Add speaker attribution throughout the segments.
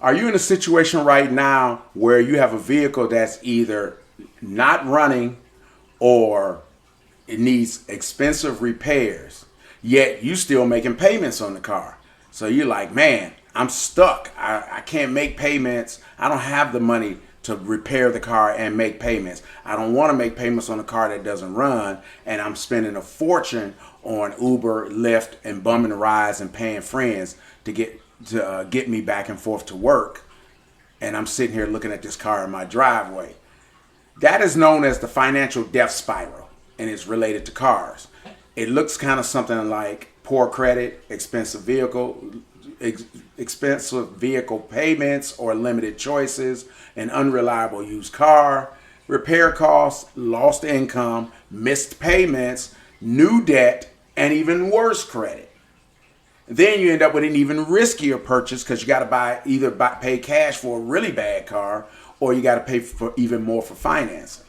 Speaker 1: Are you in a situation right now where you have a vehicle that's either not running or it needs expensive repairs, yet you still making payments on the car? So you're like, man, I'm stuck. I can't make payments. I don't have the money to repair the car and make payments. I don't want to make payments on a car that doesn't run, and I'm spending a fortune on Uber, Lyft, and bumming the rides and paying friends to get me back and forth to work. And I'm sitting here looking at this car in my driveway. That is known as the financial death spiral, and it's related to cars. It looks kind of something like poor credit, expensive vehicle payments or limited choices, an unreliable used car, repair costs, lost income, missed payments, new debt, and even worse credit. Then you end up with an even riskier purchase because you got to pay cash for a really bad car, or you got to pay for even more for financing.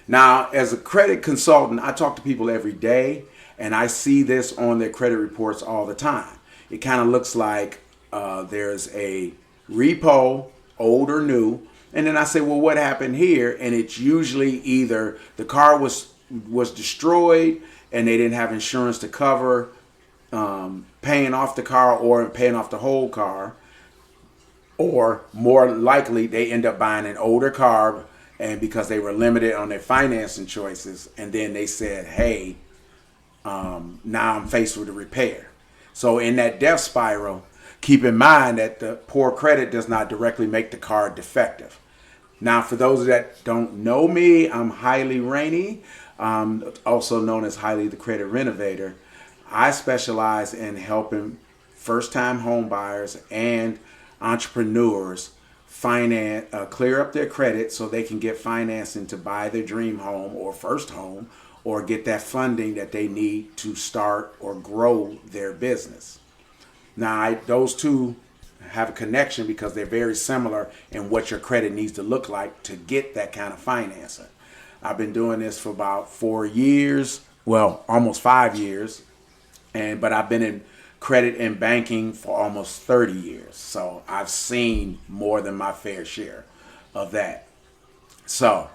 Speaker 1: Now, as a credit consultant, I talk to people every day, and I see this on their credit reports all the time. It kind of looks like there's a repo, old or new, and then I say, well, what happened here? And it's usually either the car was destroyed and they didn't have insurance to cover paying off the car or paying off the whole car, or more likely they end up buying an older car, and because they were limited on their financing choices, and then they said, hey, now I'm faced with a repair. So in that death spiral, keep in mind that the poor credit does not directly make the car defective. Now, for those that don't know me, I'm Highly Rainey, also known as Highly the Credit Renovator. I specialize in helping first-time home buyers and entrepreneurs clear up their credit so they can get financing to buy their dream home or first home, or get that funding that they need to start or grow their business. Now, those two have a connection because they're very similar in what your credit needs to look like to get that kind of financing. I've been doing this for about 4 years, well, almost 5 years, but I've been in credit and banking for almost 30 years. So I've seen more than my fair share of that. So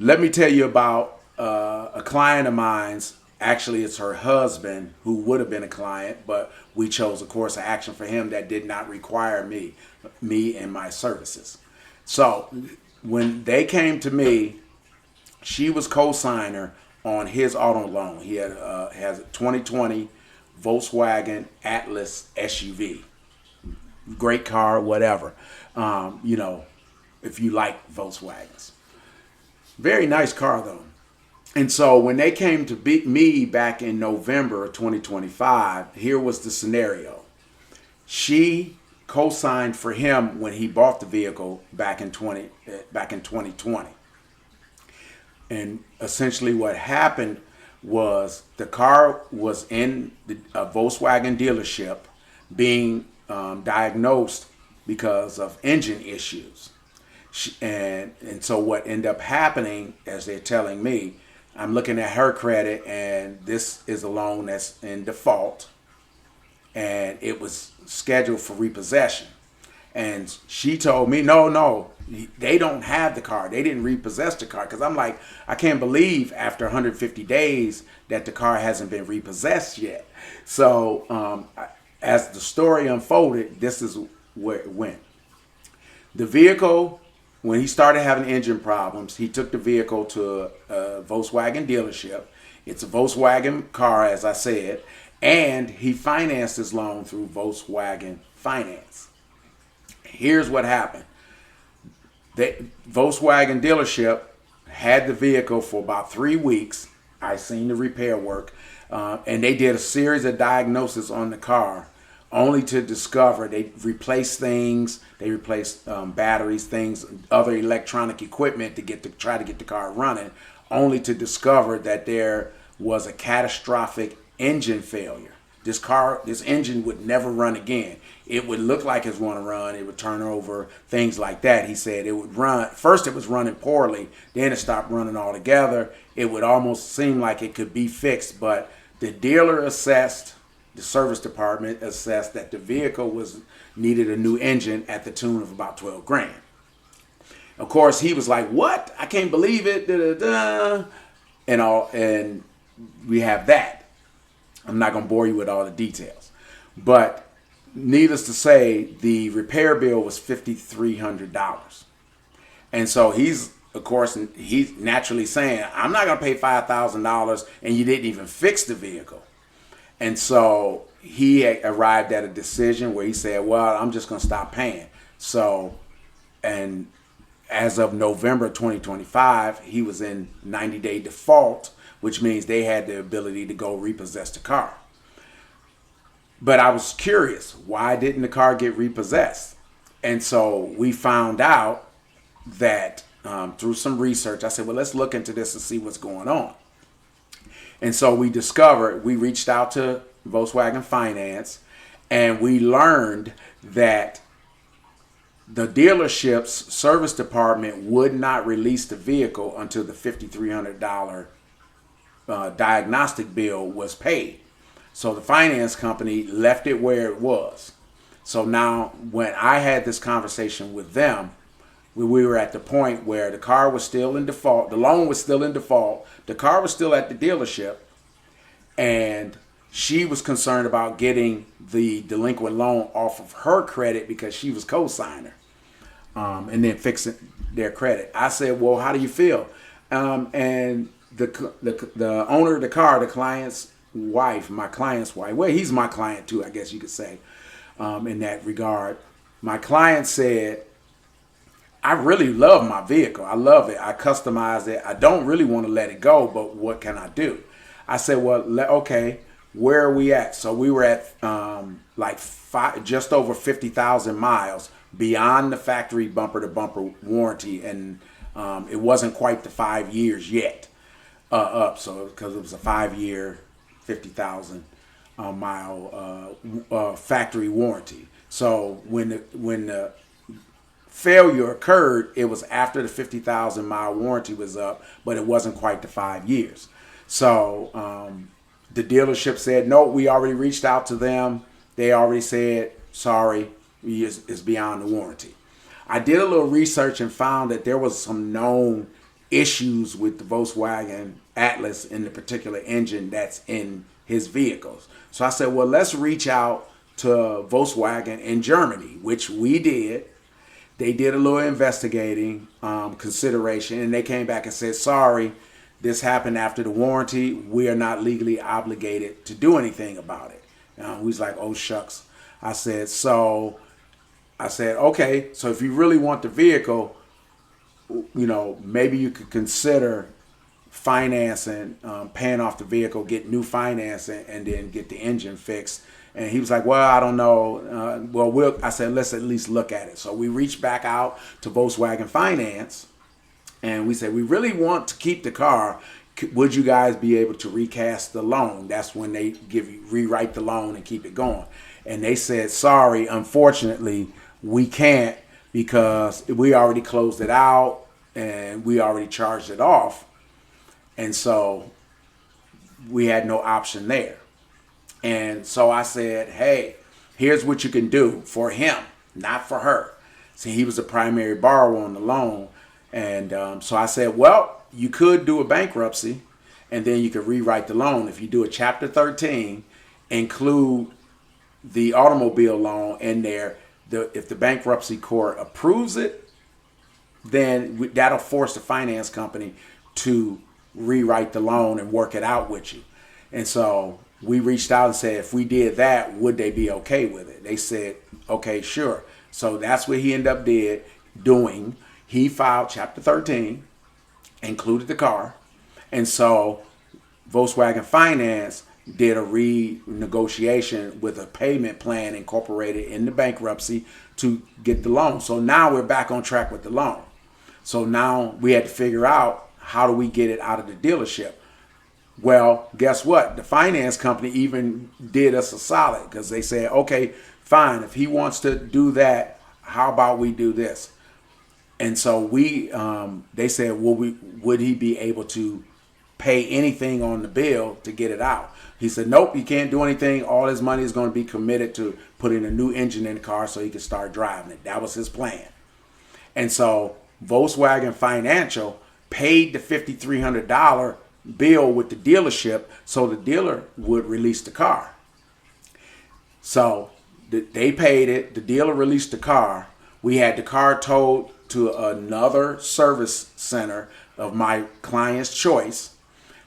Speaker 1: let me tell you about a client of mine's. Actually, it's her husband who would have been a client, but we chose a course of action for him that did not require me and my services. So when they came to me, she was co-signer on his auto loan. He has a 2020 Volkswagen Atlas SUV. Great car, whatever. If you like Volkswagens. Very nice car, though. And so when they came to beat me back in November of 2025, here was the scenario. She co-signed for him when he bought the vehicle back in 2020. And essentially what happened was the car was in a Volkswagen dealership being diagnosed because of engine issues. And so what ended up happening, as they're telling me, I'm looking at her credit, and this is a loan that's in default, and it was scheduled for repossession. And she told me, no, they don't have the car. They didn't repossess the car. Because I'm like, I can't believe after 150 days that the car hasn't been repossessed yet. So as the story unfolded, this is where it went. The vehicle, when he started having engine problems, he took the vehicle to a Volkswagen dealership. It's a Volkswagen car, as I said, and he financed his loan through Volkswagen Finance. Here's what happened. The Volkswagen dealership had the vehicle for about 3 weeks. I seen the repair work, and they did a series of diagnoses on the car, only to discover they replaced things. They replaced batteries, things, other electronic equipment to try to get the car running, only to discover that there was a catastrophic engine failure. This engine would never run again. It would look like it's going to run. It would turn over, things like that. He said it would run. First, it was running poorly. Then it stopped running altogether. It would almost seem like it could be fixed, but the dealer assessed the service department assessed that the vehicle needed a new engine at the tune of about 12 grand. Of course, he was like, "What? I can't believe it!" Da, da, da. And we have that. I'm not going to bore you with all the details, but needless to say, the repair bill was $5,300, and so he's naturally saying, "I'm not going to pay $5,000, and you didn't even fix the vehicle." And so he arrived at a decision where he said, "Well, I'm just going to stop paying." So, and as of November 2025, he was in 90-day default, which means they had the ability to go repossess the car. But I was curious, why didn't the car get repossessed? And so we found out that through some research, I said, well, let's look into this and see what's going on. And so we reached out to Volkswagen Finance, and we learned that the dealership's service department would not release the vehicle until the $5,300 diagnostic bill was paid. So the finance company left it where it was. So now when I had this conversation with them, we were at the point where the car was still in default, the loan was still in default, the car was still at the dealership, and she was concerned about getting the delinquent loan off of her credit because she was co-signer, and then fixing their credit. I said, well, how do you feel? And the owner of the car, the client's wife, my client's wife, well, he's my client too, I guess you could say, in that regard. My client said, I really love my vehicle. I love it. I customized it. I don't really want to let it go, but what can I do? I said, well, okay, where are we at? So we were at just over 50,000 miles beyond the factory bumper-to-bumper warranty, and it wasn't quite the 5 years yet up. So because it was a 5-year, 50,000 mile factory warranty. So when the failure occurred, it was after the 50,000 mile warranty was up, but it wasn't quite the 5 years. So the dealership said, no, we already reached out to them. They already said, sorry, it's beyond the warranty. I did a little research and found that there was some known issues with the Volkswagen Atlas in the particular engine that's in his vehicles. So I said, well, let's reach out to Volkswagen in Germany, which we did. They did a little investigating consideration, and they came back and said, sorry, this happened after the warranty. We are not legally obligated to do anything about it. We was like, oh, shucks. I said, okay, so if you really want the vehicle, maybe you could consider financing, paying off the vehicle, get new financing, and then get the engine fixed. And he was like, well, I don't know. I said, let's at least look at it. So we reached back out to Volkswagen Finance, and we said, we really want to keep the car. Would you guys be able to recast the loan? That's when they rewrite the loan and keep it going. And they said, sorry, unfortunately, we can't, because we already closed it out and we already charged it off. And so we had no option there. And so I said, hey, here's what you can do for him, not for her. See, he was the primary borrower on the loan. And so I said, well, you could do a bankruptcy and then you could rewrite the loan. If you do a Chapter 13, include the automobile loan in there. If the bankruptcy court approves it, then that'll force the finance company to rewrite the loan and work it out with you. And so we reached out and said, if we did that, would they be okay with it? They said, okay, sure. So that's what he ended up doing. He filed Chapter 13, included the car. And so Volkswagen Finance did a renegotiation with a payment plan incorporated in the bankruptcy to get the loan. So now we're back on track with the loan. So now we had to figure out, how do we get it out of the dealership? Well, guess what? The finance company even did us a solid, because they said, okay, fine. If he wants to do that, how about we do this? And so they said, well, would he be able to pay anything on the bill to get it out? He said, nope, he can't do anything. All his money is going to be committed to putting a new engine in the car so he can start driving it. That was his plan. And so Volkswagen Financial paid the $5,300 bill with the dealership so the dealer would release the car. So they paid it. The dealer released the car. We had the car towed to another service center of my client's choice.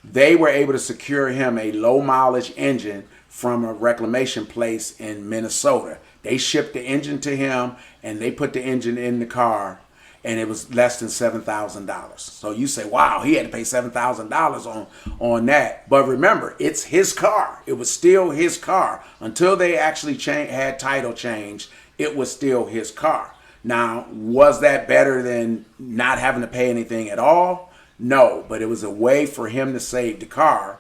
Speaker 1: They were able to secure him a low mileage engine from a reclamation place in Minnesota. They shipped the engine to him and they put the engine in the car, and it was less than $7,000. So you say, wow, he had to pay $7,000 on that. But remember, it's his car. It was still his car. Until they actually had title change, it was still his car. Now, was that better than not having to pay anything at all? No, but it was a way for him to save the car.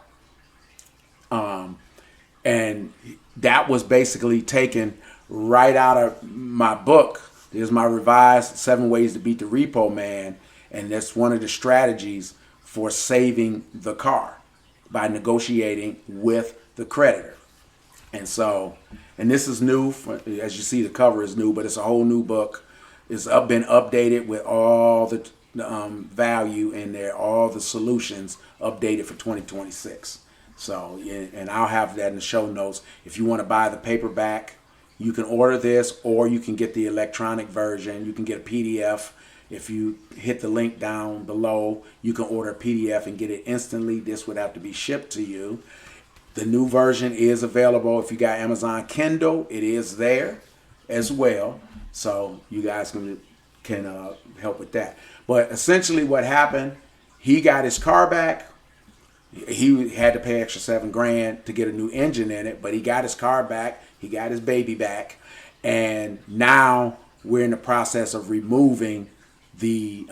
Speaker 1: And that was basically taken right out of my book. There's my revised 7 Ways to Beat the Repo Man. And that's one of the strategies for saving the car, by negotiating with the creditor. And so, and this is new. As you see, the cover is new, but it's a whole new book. It's been updated with all the value in there, all the solutions updated for 2026. So, and I'll have that in the show notes. If you want to buy the paperback, you can order this, or you can get the electronic version. You can get a PDF. If you hit the link down below, you can order a PDF and get it instantly. This would have to be shipped to you. The new version is available. If you got Amazon Kindle, it is there as well. So you guys can help with that. But essentially what happened, he got his car back. He had to pay extra $7,000 to get a new engine in it, but he got his car back. He got his baby back. And now we're in the process of removing the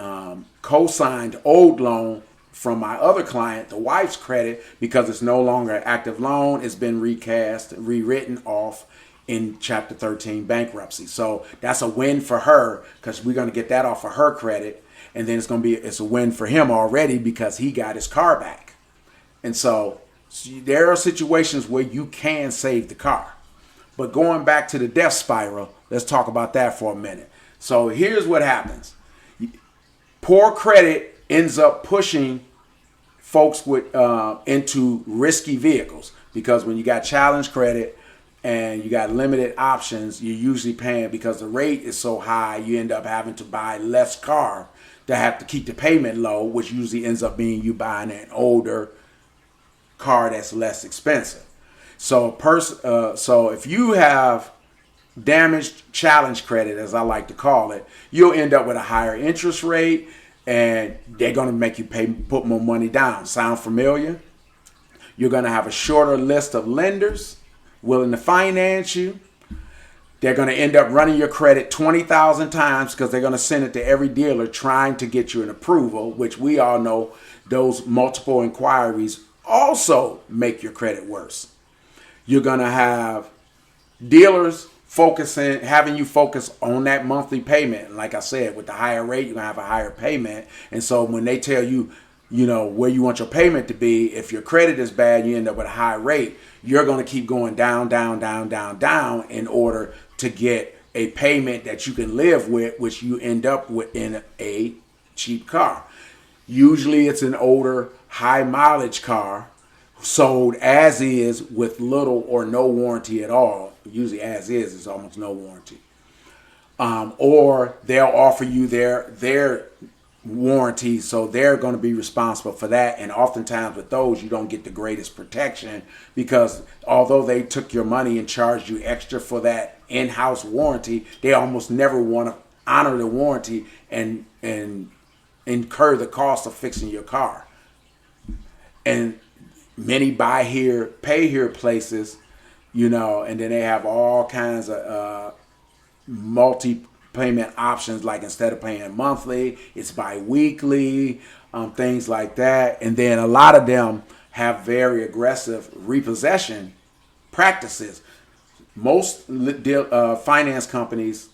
Speaker 1: co-signed old loan from my other client, the wife's credit, because it's no longer an active loan. It's been recast, rewritten off in Chapter 13 bankruptcy. So that's a win for her, because we're going to get that off of her credit. And then it's a win for him already, because he got his car back. And so there are situations where you can save the car. But going back to the death spiral, let's talk about that for a minute. So here's what happens. Poor credit ends up pushing folks into risky vehicles, because when you got challenge credit and you got limited options, you're usually paying, because the rate is so high, you end up having to buy less car to have to keep the payment low, which usually ends up being you buying an older car that's less expensive. So so if you have damaged challenge credit, as I like to call it, you'll end up with a higher interest rate, and they're going to make you put more money down. Sound familiar? You're going to have a shorter list of lenders willing to finance you. They're going to end up running your credit 20,000 times, because they're going to send it to every dealer trying to get you an approval, which we all know those multiple inquiries also make your credit worse. You're going to have dealers having you focus on that monthly payment. Like I said, with the higher rate, you're going to have a higher payment. And so when they tell you, where you want your payment to be, if your credit is bad, you end up with a high rate. You're going to keep going down, down, down, down, down in order to get a payment that you can live with, which you end up with in a cheap car. Usually it's an older, high mileage car, sold as is with little or no warranty at all. Usually as is almost no warranty. Or they'll offer you their warranty, so they're going to be responsible for that. And oftentimes with those, you don't get the greatest protection, because although they took your money and charged you extra for that in-house warranty, they almost never want to honor the warranty and incur the cost of fixing your car. And many buy here, pay here places, and then they have all kinds of multi-payment options, like instead of paying monthly, it's bi-weekly, things like that. And then a lot of them have very aggressive repossession practices. Most finance companies,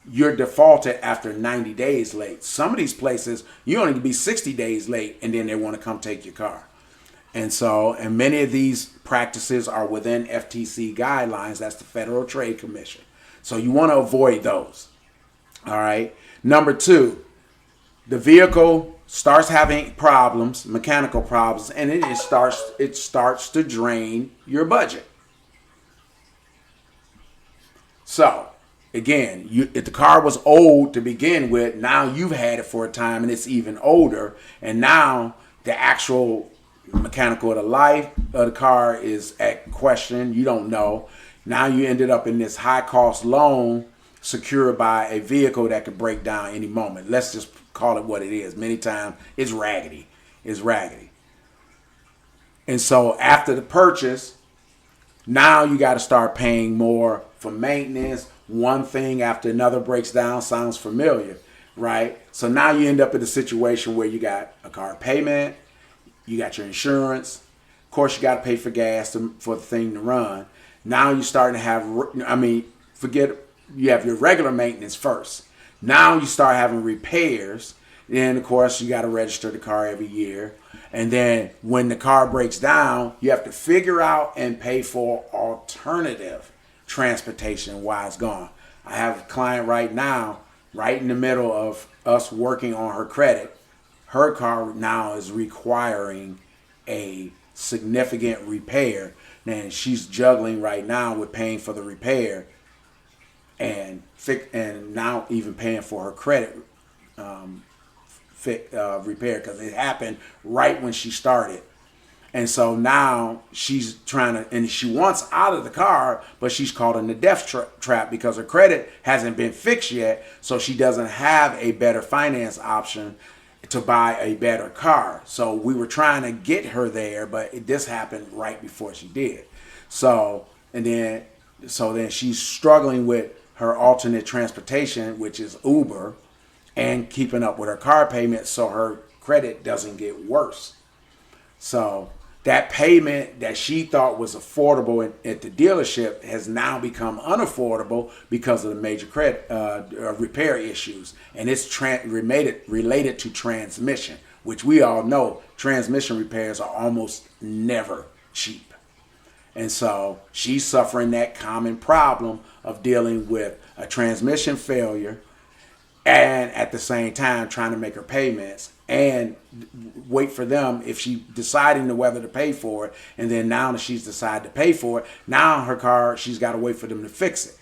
Speaker 1: you're defaulted after 90 days late. Some of these places, you only can be 60 days late, and then they want to come take your car. And many of these practices are within FTC guidelines. That's the Federal Trade Commission. So you want to avoid those. All right. Number two, the vehicle starts having problems, mechanical problems, and it starts to drain your budget. So again, if the car was old to begin with, now you've had it for a time and it's even older, and now the actual mechanical of the life of the car is at question. You don't know. Now you ended up in this high cost loan secured by a vehicle that could break down any moment. Let's just call it what it is. Many times it's raggedy. It's raggedy. And so after the purchase, now you got to start paying more for maintenance. One thing after another breaks down. Sounds familiar, right? So now you end up in a situation where you got a car payment, you got your insurance. Of course, you got to pay for gas for the thing to run. Now you're starting to have, you have your regular maintenance first. Now you start having repairs. Then, of course, you got to register the car every year. And then when the car breaks down, you have to figure out and pay for alternative transportation while it's gone. I have a client right now, right in the middle of us working on her credit. Her car now is requiring a significant repair. And she's juggling right now with paying for the repair and now even paying for her credit repair, because it happened right when she started. And so now she's trying to, and she wants out of the car, but she's caught in the death trap because her credit hasn't been fixed yet. So she doesn't have a better finance option to buy a better car. So we were trying to get her there, but this happened right before she did. So then she's struggling with her alternate transportation, which is Uber, and keeping up with her car payment so her credit doesn't get worse. So that payment that she thought was affordable at the dealership has now become unaffordable because of the major credit repair issues, and it's related to transmission, which we all know transmission repairs are almost never cheap. And so she's suffering that common problem of dealing with a transmission failure and at the same time trying to make her payments and wait for them if she deciding to whether to pay for it. And then now that she's decided to pay for it, now her car, she's got to wait for them to fix it.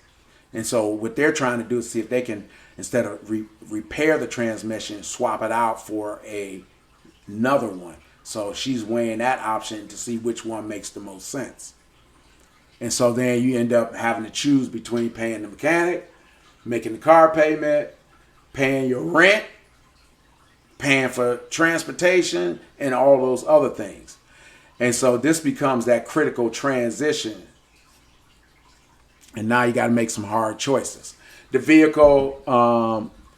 Speaker 1: And so what they're trying to do is see if they can, instead of repair the transmission, swap it out for another one. So she's weighing that option to see which one makes the most sense. And so then you end up having to choose between paying the mechanic, making the car payment, paying your rent, paying for transportation, and all those other things. And so this becomes that critical transition. And now you got to make some hard choices. The vehicle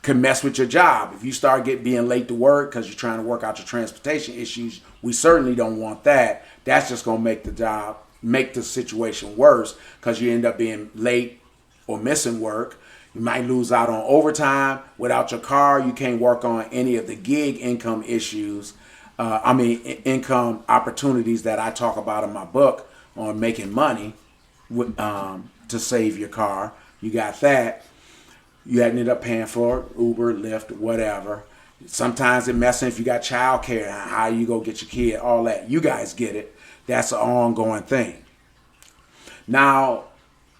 Speaker 1: can mess with your job. If you start being late to work because you're trying to work out your transportation issues, we certainly don't want that. That's just going to make the situation worse because you end up being late or missing work. You might lose out on overtime. Without your car, you can't work on any of the gig income issues. Income opportunities that I talk about in my book on making money to save your car. You got that. You ended up paying for Uber, Lyft, whatever. Sometimes it messes if you got child care, how you go get your kid, all that. You guys get it. That's an ongoing thing. Now,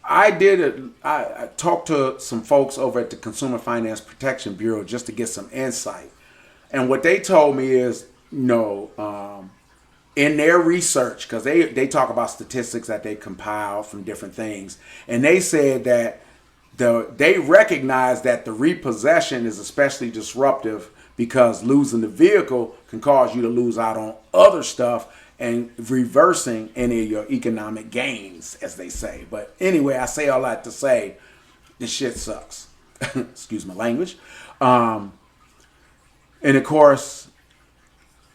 Speaker 1: I talked to some folks over at the Consumer Finance Protection Bureau just to get some insight. And what they told me is, in their research, because they talk about statistics that they compile from different things, and they said that they recognize that the repossession is especially disruptive because losing the vehicle can cause you to lose out on other stuff and reversing any of your economic gains, as they say. But anyway, I say all that to say this shit sucks. Excuse my language. And of course,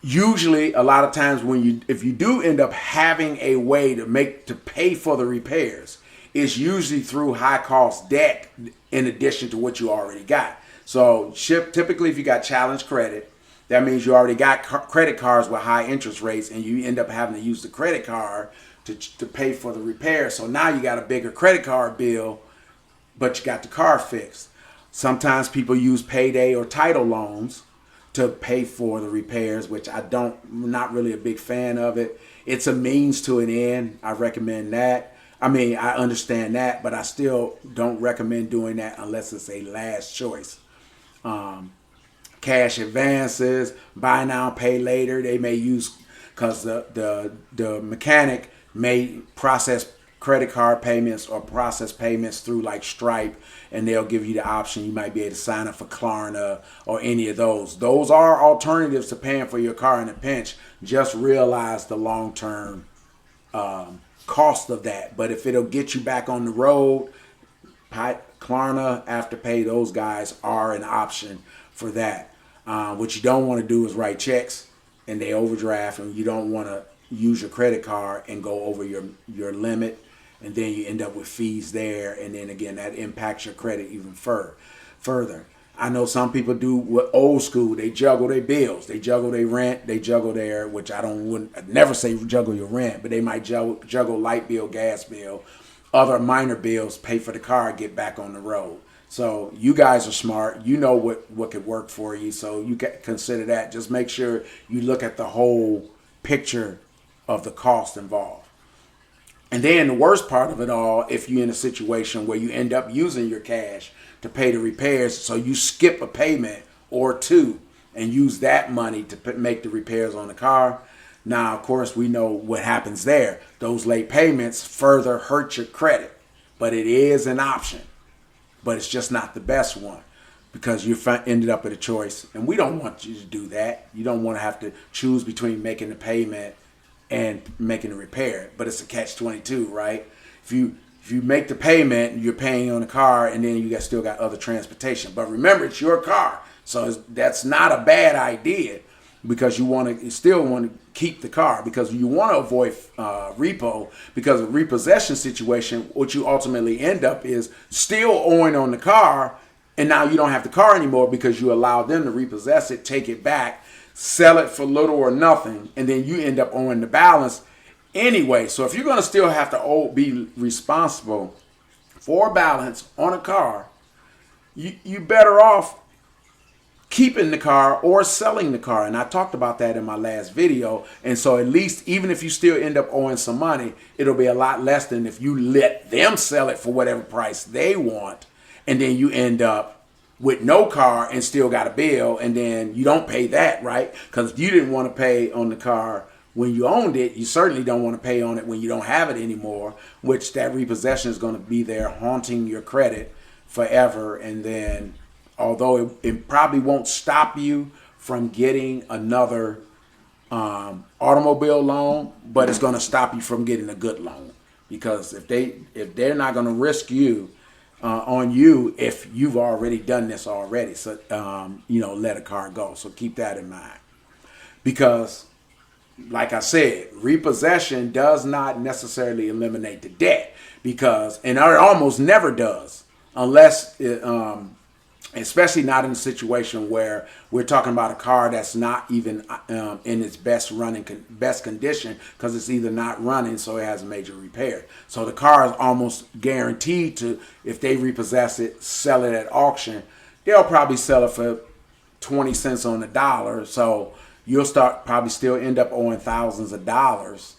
Speaker 1: usually a lot of times if you do end up having a way to pay for the repairs, it's usually through high cost debt in addition to what you already got. So typically if you got challenged credit, that means you already got credit cards with high interest rates, and you end up having to use the credit card to pay for the repair. So now you got a bigger credit card bill, but you got the car fixed. Sometimes people use payday or title loans to pay for the repairs, which I'm not really a big fan of it. It's a means to an end. I recommend that. I mean, I understand that, but I still don't recommend doing that unless it's a last choice. Cash advances, buy now, pay later. They may use, because the mechanic may process credit card payments or process payments through like Stripe, and they'll give you the option. You might be able to sign up for Klarna or any of those. Those are alternatives to paying for your car in a pinch. Just realize the long-term cost of that. But if it'll get you back on the road, Klarna, Afterpay, those guys are an option for that. What you don't want to do is write checks and they overdraft, and you don't want to use your credit card and go over your limit, and then you end up with fees there, and then again that impacts your credit even further. I know some people do what old school. They juggle their bills, they juggle their rent, they juggle their, which I'd never say juggle your rent, but they might juggle light bill, gas bill, other minor bills, pay for the car, get back on the road. So you guys are smart. You know what could work for you, so you can consider that. Just make sure you look at the whole picture of the cost involved. And then the worst part of it all, if you're in a situation where you end up using your cash to pay the repairs, so you skip a payment or two and use that money to make the repairs on the car. Now, of course, we know what happens there. Those late payments further hurt your credit, but it is an option. But it's just not the best one, because you ended up with a choice. And we don't want you to do that. You don't want to have to choose between making the payment and making the repair. But it's a catch-22, right? If you make the payment, you're paying on the car, and then you still got other transportation. But remember, it's your car, so that's not a bad idea, because you still want to keep the car, because you want to avoid repo, because a repossession situation, what you ultimately end up is still owing on the car, and now you don't have the car anymore because you allowed them to repossess it, take it back, sell it for little or nothing, and then you end up owing the balance anyway. So if you're going to still have to be responsible for a balance on a car, you better off keeping the car or selling the car. And I talked about that in my last video. And so at least, even if you still end up owing some money, it'll be a lot less than if you let them sell it for whatever price they want, and then you end up with no car and still got a bill, and then you don't pay that, right? Because if you didn't want to pay on the car when you owned it, you certainly don't want to pay on it when you don't have it anymore, which that repossession is going to be there haunting your credit forever. And then, although it probably won't stop you from getting another automobile loan, but it's going to stop you from getting a good loan, because if they're not going to risk you on you if you've already done this already, so let a car go. So keep that in mind, because like I said, repossession does not necessarily eliminate the debt, and it almost never does, unless especially not in a situation where we're talking about a car that's not even in its best condition, because it's either not running, so it has a major repair. So the car is almost guaranteed to, if they repossess it, sell it at auction, they'll probably sell it for 20 cents on the dollar. So you'll probably still end up owing thousands of dollars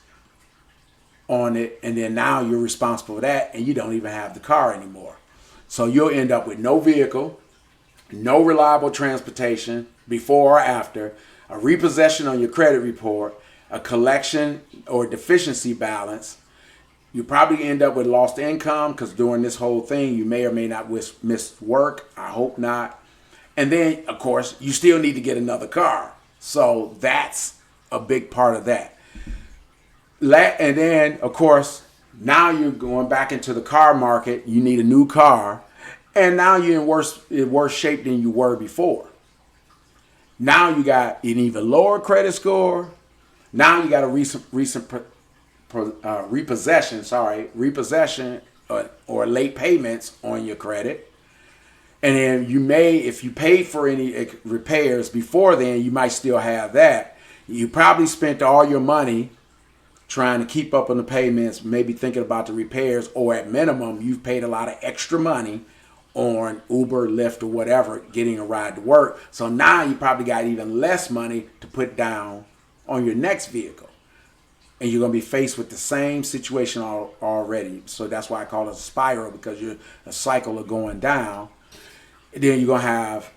Speaker 1: on it, and then now you're responsible for that, and you don't even have the car anymore. So you'll end up with no vehicle, no reliable transportation before or after, a repossession on your credit report, a collection or deficiency balance. You probably end up with lost income, because during this whole thing you may or may not miss work. I hope not. And then, of course, you still need to get another car. So that's a big part of that. And then, of course, now you're going back into the car market. You need a new car. And now you're in worse shape than you were before. Now you got an even lower credit score. Now you got a recent repossession or late payments on your credit. And then you may, if you paid for any repairs before then, you might still have that. You probably spent all your money trying to keep up on the payments, maybe thinking about the repairs, or at minimum, you've paid a lot of extra money on Uber, Lyft, or whatever, getting a ride to work. So now you probably got even less money to put down on your next vehicle. And you're going to be faced with the same situation already. So that's why I call it a spiral, because you're a cycle of going down. And then you're going to have,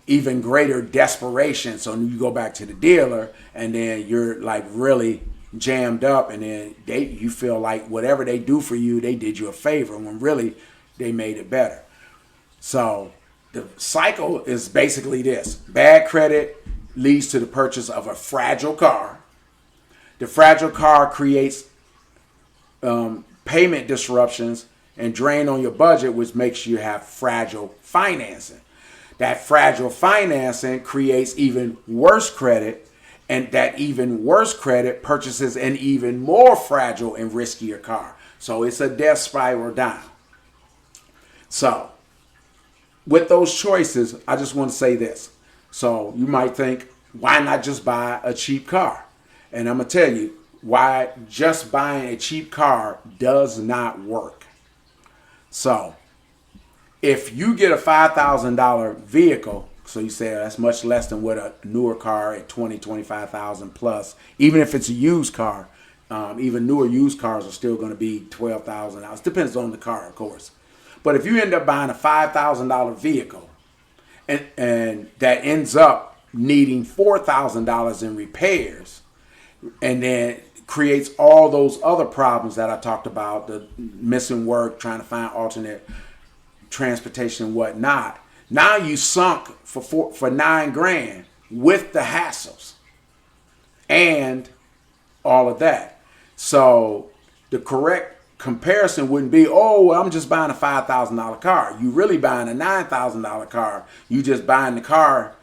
Speaker 1: even greater desperation. So you go back to the dealer and then you're like really jammed up, and then you feel like whatever they do for you, they did you a favor when really they made it better. So the cycle is basically this: bad credit leads to the purchase of a fragile car. The fragile car creates payment disruptions and drain on your budget, which makes you have fragile financing. That fragile financing creates even worse credit, and that even worse credit purchases an even more fragile and riskier car. So it's a death spiral down. So with those choices, I just want to say this. So you might think, why not just buy a cheap car? And I'm going to tell you why just buying a cheap car does not work. So if you get a $5,000 vehicle, so you say that's much less than what a newer car at $25,000 plus, even if it's a used car, even newer used cars are still going to be $12,000. Depends on the car, of course. But if you end up buying a $5,000 vehicle and that ends up needing $4,000 in repairs, and then creates all those other problems that I talked about, the missing work, trying to find alternate transportation and whatnot. Now you sunk for $9,000 with the hassles and all of that. So the correct comparison wouldn't be, oh, well, I'm just buying a $5,000 car. You really buying a $9,000 car. You just buying the car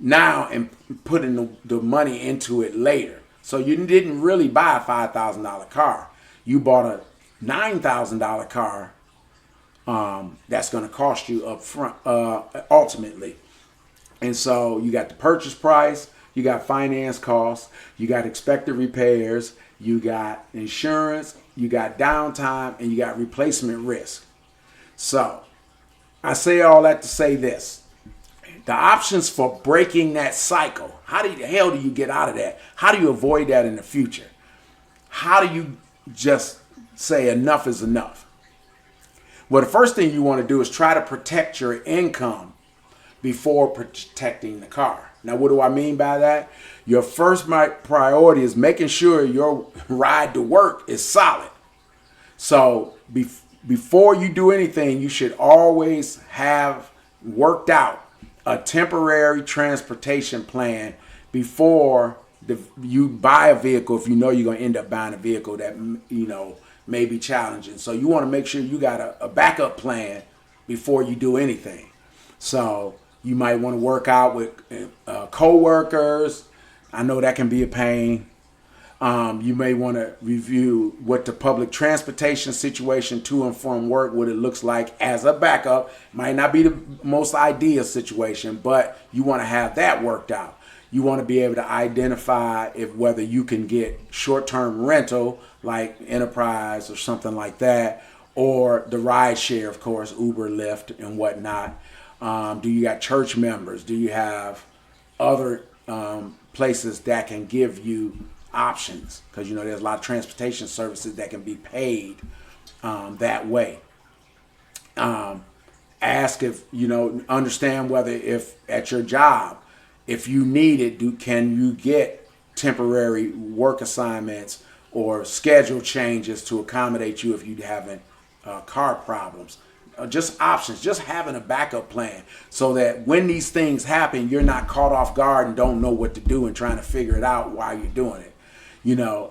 Speaker 1: now and putting the money into it later. So you didn't really buy a $5,000 car. You bought a $9,000 car that's going to cost you up front ultimately. And so you got the purchase price, you got finance costs, you got expected repairs, you got insurance, you got downtime, and you got replacement risk. So I say all that to say this. The options for breaking that cycle, how the hell do you get out of that? How do you avoid that in the future? How do you just say enough is enough? Well, the first thing you want to do is try to protect your income before protecting the car. Now, what do I mean by that? Your first priority is making sure your ride to work is solid. So before you do anything, you should always have worked out a temporary transportation plan before you buy a vehicle, if you know you're going to end up buying a vehicle that may be challenging. So you want to make sure you got a backup plan before you do anything. So you might want to work out with co-workers. I know that can be a pain. You may want to review what the public transportation situation to and from work, what it looks like as a backup. Might not be the most ideal situation, but you want to have that worked out. You want to be able to identify whether you can get short-term rental like Enterprise or something like that, or the ride share, of course, Uber, Lyft, and whatnot. Do you got church members? Do you have other places that can give you options? Because there's a lot of transportation services that can be paid that way. Ask understand whether if at your job, if you need it, can you get temporary work assignments or schedule changes to accommodate you if you having car problems? Just options, just having a backup plan so that when these things happen, you're not caught off guard and don't know what to do and trying to figure it out while you're doing it.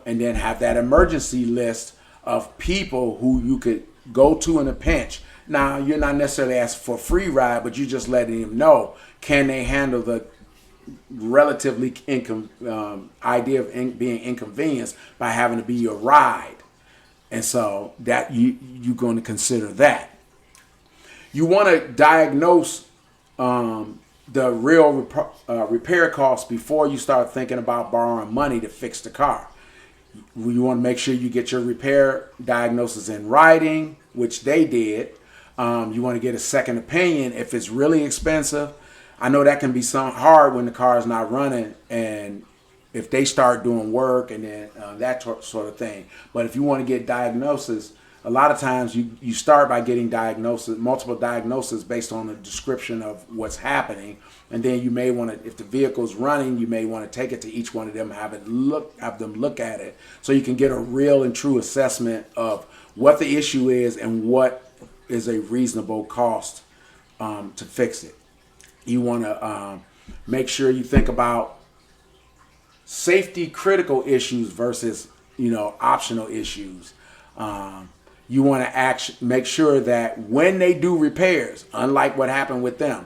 Speaker 1: And then have that emergency list of people who you could go to in a pinch. Now, you're not necessarily asking for a free ride, but you're just letting them know, can they handle the relatively idea of being inconvenienced by having to be your ride? And so that you're going to consider that. You want to diagnose the real repair costs before you start thinking about borrowing money to fix the car. You want to make sure you get your repair diagnosis in writing, which they did. You want to get a second opinion if it's really expensive. I know that can be hard when the car is not running, and if they start doing work and then that sort of thing. But if you want to get diagnosis, a lot of times you start by getting multiple diagnoses based on the description of what's happening, and then you may want to, if the vehicle's running, you may want to take it to each one of them, have them look at it, so you can get a real and true assessment of what the issue is and what is a reasonable cost to fix it. You want to make sure you think about safety critical issues versus optional issues. You want to make sure that when they do repairs, unlike what happened with them,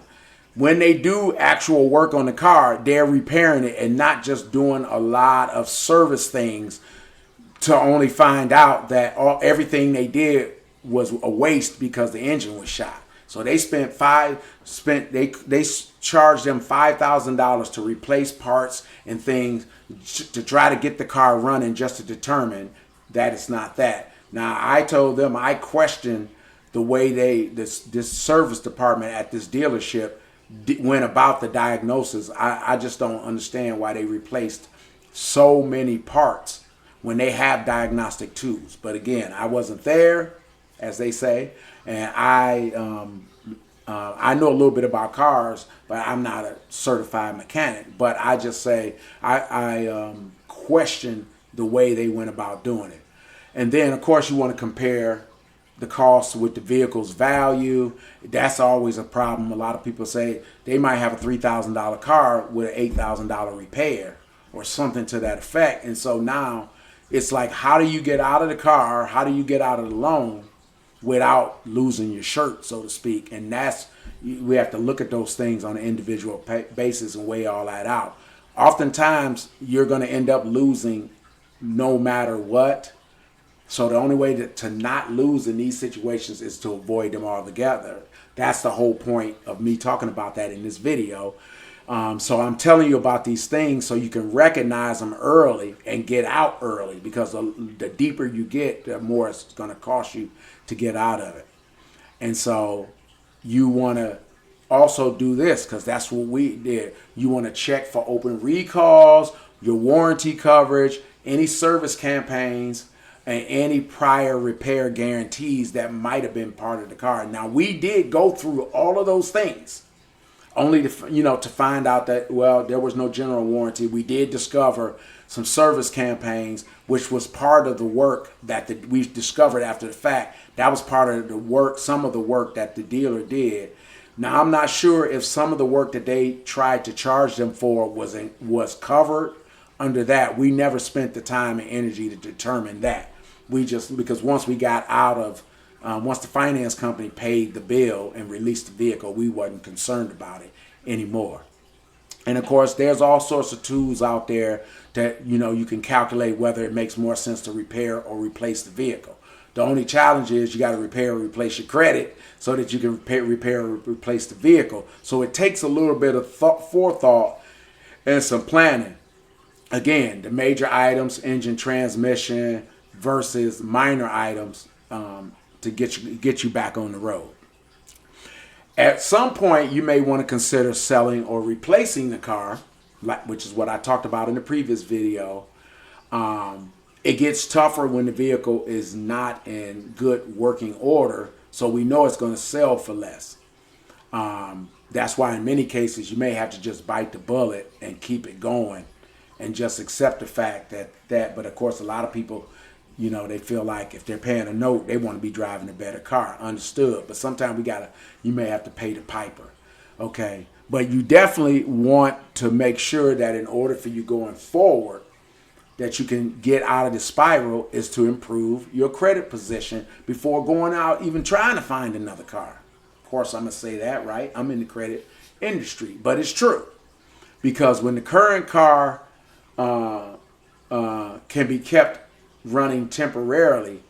Speaker 1: when they do actual work on the car, they're repairing it and not just doing a lot of service things to only find out that everything they did was a waste because the engine was shot. So they they charged them $5,000 to replace parts and things to try to get the car running, just to determine that it's not that. Now, I told them I questioned the way this service department at this dealership went about the diagnosis. I just don't understand why they replaced so many parts when they have diagnostic tools. But again, I wasn't there, as they say, and I know a little bit about cars, but I'm not a certified mechanic. But I just say I question the way they went about doing it. And then, of course, you want to compare the cost with the vehicle's value. That's always a problem. A lot of people say they might have a $3,000 car with an $8,000 repair or something to that effect. And so now it's like, how do you get out of the car? How do you get out of the loan without losing your shirt, so to speak? And we have to look at those things on an individual basis and weigh all that out. Oftentimes, you're going to end up losing no matter what. So the only way to not lose in these situations is to avoid them altogether. That's the whole point of me talking about that in this video. So I'm telling you about these things so you can recognize them early and get out early, because the deeper you get, the more it's going to cost you to get out of it. And so you want to also do this, because that's what we did. You want to check for open recalls, your warranty coverage, any service campaigns, and any prior repair guarantees that might have been part of the car. Now, we did go through all of those things, only to find out that, well, there was no general warranty. We did discover some service campaigns, which was part of the work that we discovered after the fact. That was part of the work, some of the work that the dealer did. Now, I'm not sure if some of the work that they tried to charge them for was covered under that. We never spent the time and energy to determine that. Because once we got out of, once the finance company paid the bill and released the vehicle, we wasn't concerned about it anymore. And of course, there's all sorts of tools out there that, you can calculate whether it makes more sense to repair or replace the vehicle. The only challenge is you got to repair or replace your credit so that you can repair or replace the vehicle. So it takes a little bit of forethought and some planning. Again, the major items, engine, transmission, versus minor items to get you back on the road. At some point, you may want to consider selling or replacing the car, which is what I talked about in the previous video. It gets tougher when the vehicle is not in good working order, so we know it's going to sell for less. That's why in many cases you may have to just bite the bullet and keep it going and just accept the fact that but of course a lot of people, they feel like if they're paying a note, they want to be driving a better car. Understood. But sometimes you may have to pay the piper. Okay. But you definitely want to make sure that in order for you going forward, that you can get out of the spiral, is to improve your credit position before going out even trying to find another car. Of course, I'm going to say that, right? I'm in the credit industry, but it's true. Because when the current car can be kept running temporarily,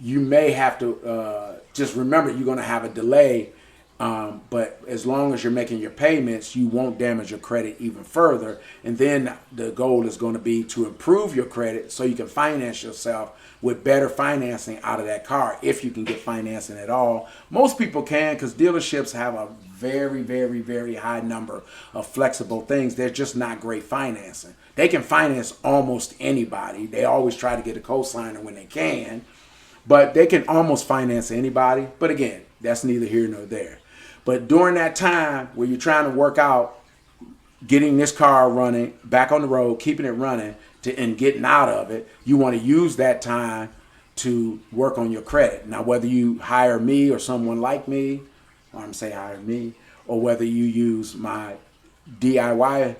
Speaker 1: you may have to just remember you're going to have a delay. But as long as you're making your payments, you won't damage your credit even further. And then the goal is going to be to improve your credit so you can finance yourself with better financing out of that car, if you can get financing at all. Most people can, because dealerships have a very, very, very high number of flexible things. They're just not great financing. They can finance almost anybody. They always try to get a co-signer when they can, but they can almost finance anybody. But again, that's neither here nor there. But during that time where you're trying to work out getting this car running, back on the road, keeping it running, and getting out of it, you want to use that time to work on your credit. Now, whether you hire me or someone like me, or I'm saying hire me, or whether you use my DIY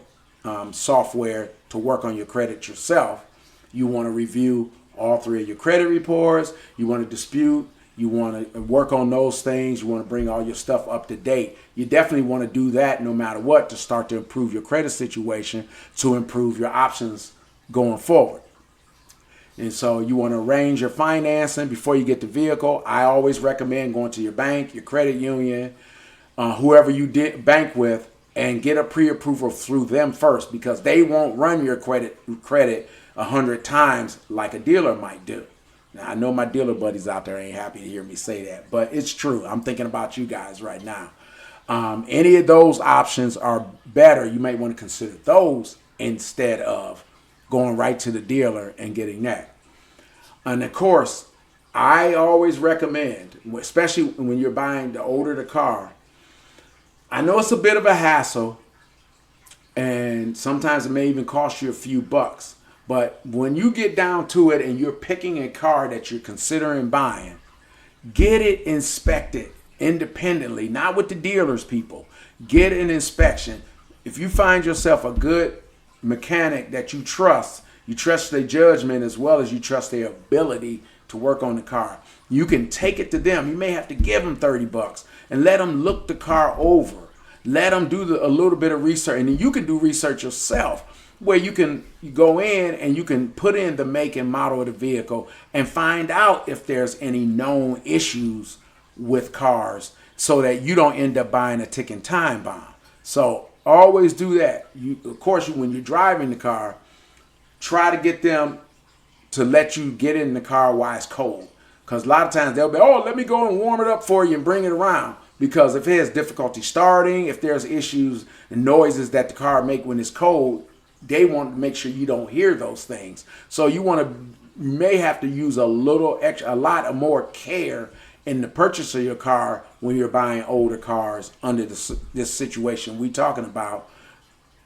Speaker 1: software to work on your credit yourself, you want to review all three of your credit reports. You want to dispute. You want to work on those things. You want to bring all your stuff up to date. You definitely want to do that no matter what, to start to improve your credit situation, to improve your options going forward. And so you want to arrange your financing before you get the vehicle. I always recommend going to your bank, your credit union, whoever you bank with, and get a pre-approval through them first, because they won't run your credit 100 times like a dealer might do. Now, I know my dealer buddies out there ain't happy to hear me say that, but it's true. I'm thinking about you guys right now. Any of those options are better. You might want to consider those instead of going right to the dealer and getting that. And of course, I always recommend, especially when you're buying the older the car, I know it's a bit of a hassle, and sometimes it may even cost you a few bucks. But when you get down to it and you're picking a car that you're considering buying, get it inspected independently, not with the dealers, people. Get an inspection. If you find yourself a good mechanic that you trust their judgment as well as you trust their ability to work on the car, you can take it to them. You may have to give them 30 bucks and let them look the car over. Let them do a little bit of research, and then you can do research yourself, where you go in and you can put in the make and model of the vehicle and find out if there's any known issues with cars, so that you don't end up buying a ticking time bomb. So always do that. Of course, when you're driving the car, try to get them to let you get in the car while it's cold. Because a lot of times they'll be, oh, let me go and warm it up for you and bring it around. Because if it has difficulty starting, if there's issues and noises that the car make when it's cold, they want to make sure you don't hear those things. So you may have to use a lot more care in the purchase of your car when you're buying older cars under this situation we're talking about.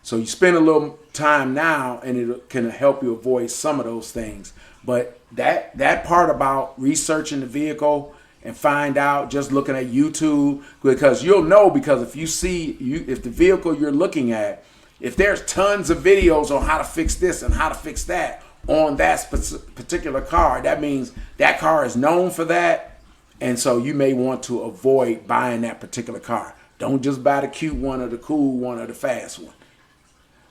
Speaker 1: So you spend a little time now, and it can help you avoid some of those things. But that part about researching the vehicle and find out, just looking at YouTube, because you'll know, because if the vehicle you're looking at, if there's tons of videos on how to fix this and how to fix that on that particular car, that means that car is known for that. And so you may want to avoid buying that particular car. Don't just buy the cute one or the cool one or the fast one.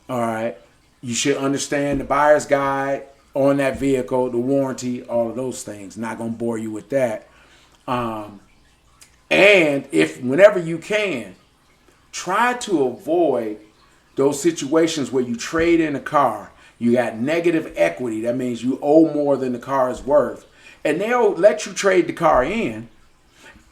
Speaker 1: All right. You should understand the buyer's guide on that vehicle, the warranty, all of those things. Not going to bore you with that. And if whenever you can, try to avoid those situations where you trade in a car, you got negative equity. That means you owe more than the car is worth. And they'll let you trade the car in.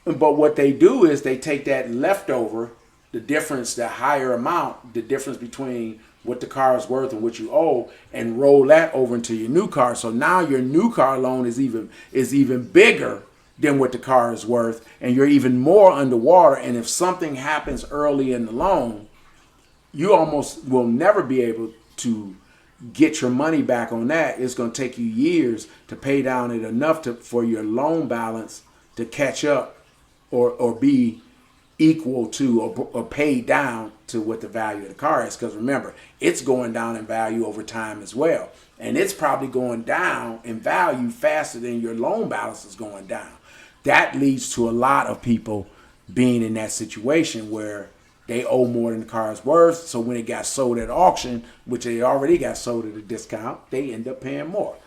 Speaker 1: But what they do is they take that leftover, the difference, the higher amount, the difference between what the car is worth and what you owe, and roll that over into your new car. So now your new car loan is even bigger than what the car is worth, and you're even more underwater. And if something happens early in the loan, you almost will never be able to get your money back on that. It's going to take you years to pay down it enough for your loan balance to catch up or be equal to or paid down to what the value of the car is. Because remember, it's going down in value over time as well. And it's probably going down in value faster than your loan balance is going down. That leads to a lot of people being in that situation where they owe more than the car is worth. So when it got sold at auction, which they already got sold at a discount, they end up paying more,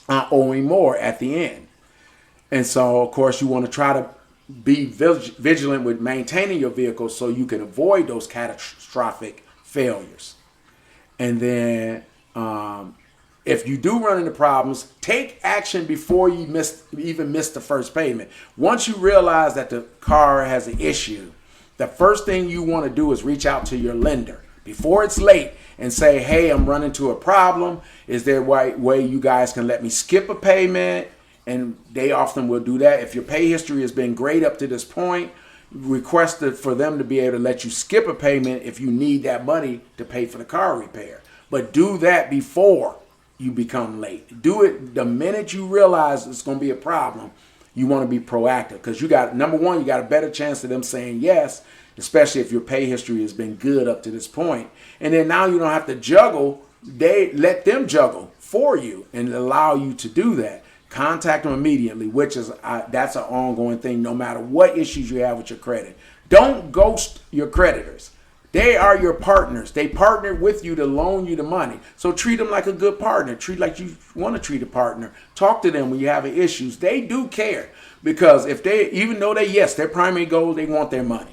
Speaker 1: owing more at the end. And so, of course, you want to try to be vigilant with maintaining your vehicle so you can avoid those catastrophic failures. And then, if you do run into problems, take action before you even miss the first payment. Once you realize that the car has an issue, the first thing you want to do is reach out to your lender before it's late and say, hey, I'm running into a problem. Is there a way you guys can let me skip a payment? And they often will do that. If your pay history has been great up to this point, request for them to be able to let you skip a payment if you need that money to pay for the car repair. But do that before you become late. Do it the minute you realize it's going to be a problem. You want to be proactive because you got, number one, you got a better chance of them saying yes, especially if your pay history has been good up to this point. And then now you don't have to juggle. They let them juggle for you and allow you to do that. Contact them immediately, which is that's an ongoing thing no matter what issues you have with your credit. Don't ghost your creditors. They are your partners. They partnered with you to loan you the money. So treat them like a good partner. Treat like you want to treat a partner. Talk to them when you have issues. They do care because if they, even though their primary goal, they want their money.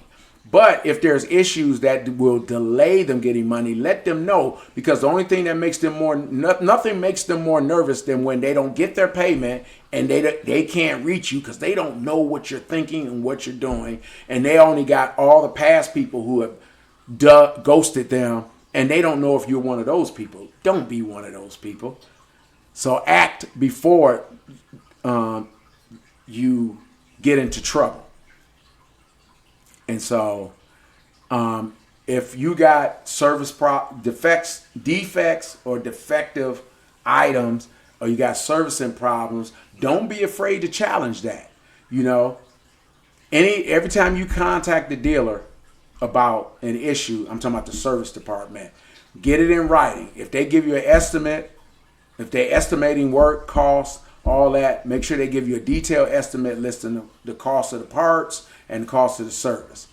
Speaker 1: But if there's issues that will delay them getting money, let them know, because the only thing that makes them nothing makes them more nervous than when they don't get their payment and they can't reach you because they don't know what you're thinking and what you're doing. And they only got all the past people who have ghosted them and they don't know if you're one of those people. Don't be one of those people. So act before you get into trouble. And so, if you got service defects or defective items, or you got servicing problems, don't be afraid to challenge that. You know, every time you contact the dealer about an issue, I'm talking about the service department, get it in writing. If they give you an estimate, if they're estimating work, costs, all that, make sure they give you a detailed estimate listing the cost of the parts and the cost of the service.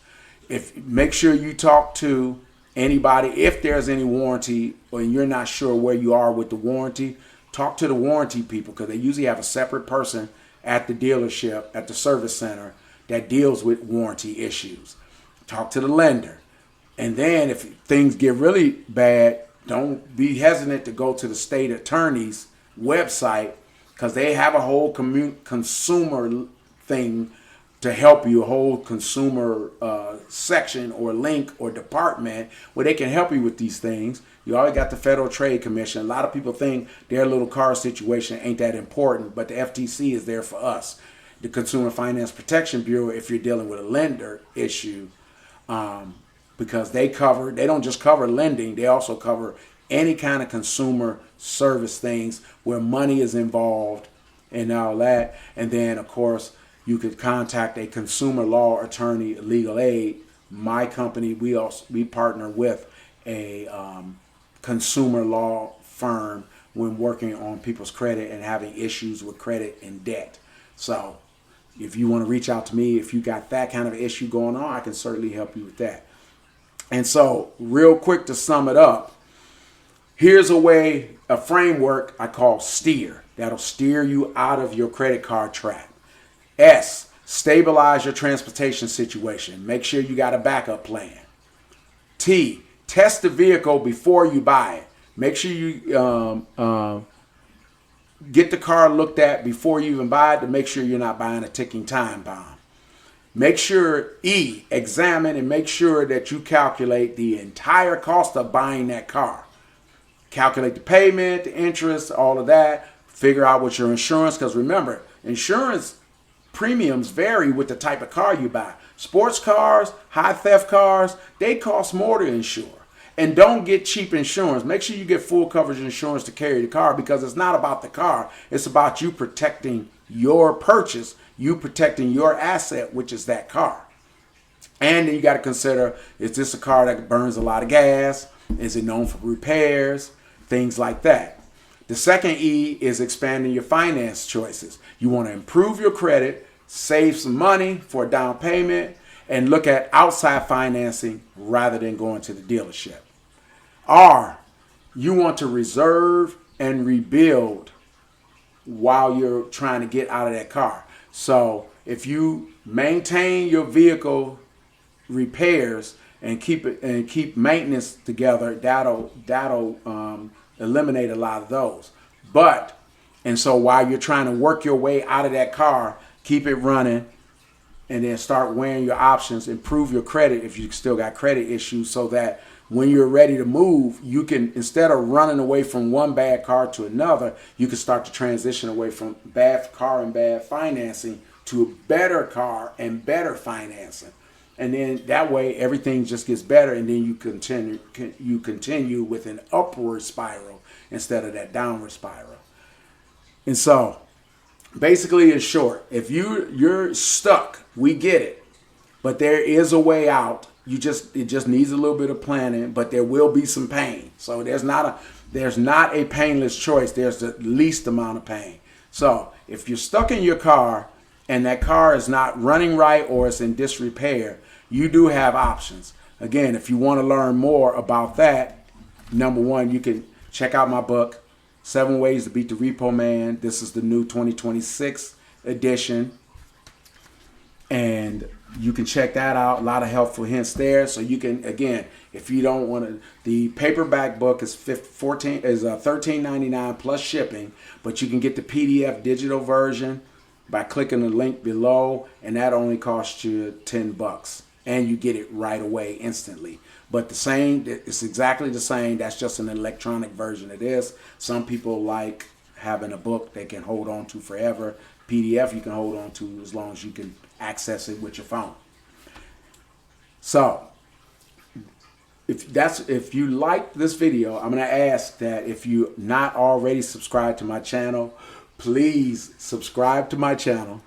Speaker 1: Make sure you talk to anybody if there's any warranty or you're not sure where you are with the warranty. Talk to the warranty people because they usually have a separate person at the dealership, at the service center that deals with warranty issues. Talk to the lender. And then if things get really bad, don't be hesitant to go to the state attorney's website because they have a whole consumer thing to help you, a whole consumer section or link or department where they can help you with these things. You already got the Federal Trade Commission. A lot of people think their little car situation ain't that important, but the FTC is there for us. The Consumer Finance Protection Bureau, if you're dealing with a lender issue, because they don't just cover lending, they also cover any kind of consumer service things where money is involved and all that. And then, of course, you could contact a consumer law attorney, legal aid. My company, we partner with a consumer law firm when working on people's credit and having issues with credit and debt. So if you want to reach out to me, if you got that kind of issue going on, I can certainly help you with that. And so real quick to sum it up, here's a framework I call STEER. That'll steer you out of your credit card trap. S, stabilize your transportation situation. Make sure you got a backup plan. T, test the vehicle before you buy it. Make sure you get the car looked at before you even buy it to make sure you're not buying a ticking time bomb. Make sure, E, examine and make sure that you calculate the entire cost of buying that car. Calculate the payment, the interest, all of that. Figure out what your insurance, because remember, insurance premiums vary with the type of car you buy. Sports cars, high theft cars, they cost more to insure. And don't get cheap insurance. Make sure you get full coverage insurance to carry the car because it's not about the car. It's about you protecting your purchase, you protecting your asset, which is that car. And then you got to consider, is this a car that burns a lot of gas? Is it known for repairs? Things like that. The second E is expanding your finance choices. You want to improve your credit, save some money for a down payment, and look at outside financing rather than going to the dealership. R, you want to reserve and rebuild while you're trying to get out of that car. So if you maintain your vehicle repairs and keep maintenance together, that'll eliminate a lot of those. But and so while you're trying to work your way out of that car, keep it running, and then start weighing your options. Improve your credit if you still got credit issues, so that when you're ready to move, you can, instead of running away from one bad car to another, you can start to transition away from bad car and bad financing to a better car and better financing. And then that way everything just gets better, and then you continue with an upward spiral instead of that downward spiral. And so basically, in short, if you're stuck, we get it, but there is a way out. It just needs a little bit of planning, but there will be some pain. So there's not a painless choice. There's the least amount of pain. So if you're stuck in your car and that car is not running right or it's in disrepair, you do have options. Again, if you want to learn more about that, number one, you can check out my book, 7 Ways to Beat the Repo Man. This is the new 2026 edition. And you can check that out. A lot of helpful hints there. So you can, again, if you don't want to, the paperback book is $13.99 plus shipping, but you can get the PDF digital version by clicking the link below, and that only costs you $10, and you get it right away instantly. But it's exactly the same. That's just an electronic version of this. Some people like having a book they can hold on to forever. PDF you can hold on to as long as you can access it with your phone. So if you like this video, I'm going to ask that if you're not already subscribed to my channel, please subscribe to my channel,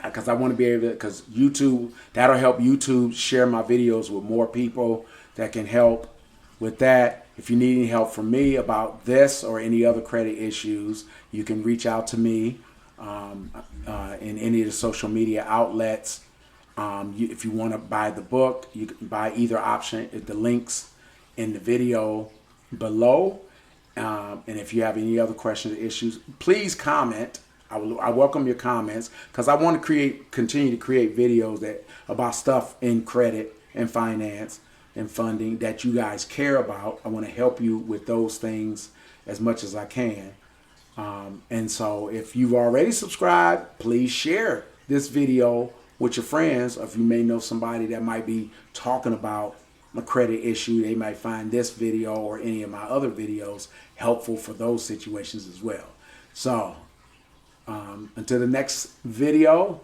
Speaker 1: because I want to be able to, because YouTube, that'll help YouTube share my videos with more people that can help with that. If you need any help from me about this or any other credit issues, you can reach out to me in any of the social media outlets. If you want to buy the book, you can buy either option at the links in the video below. And if you have any other questions or issues, please comment. I welcome your comments, because I want to continue to create videos about stuff in credit and finance and funding that you guys care about. I want to help you with those things as much as I can. And so if you've already subscribed, please share this video with your friends. Or if you may know somebody that might be talking about a credit issue, they might find this video or any of my other videos helpful for those situations as well. So until the next video,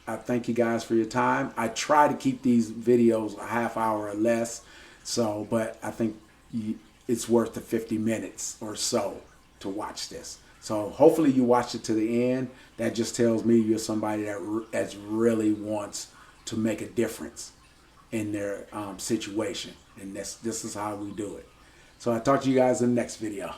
Speaker 1: I thank you guys for your time. I try to keep these videos a half hour or less, but I think it's worth the 50 minutes or so to watch this. So hopefully you watched it to the end. That just tells me you're somebody that really wants to make a difference in their situation. And this is how we do it. So I'll talk to you guys in the next video.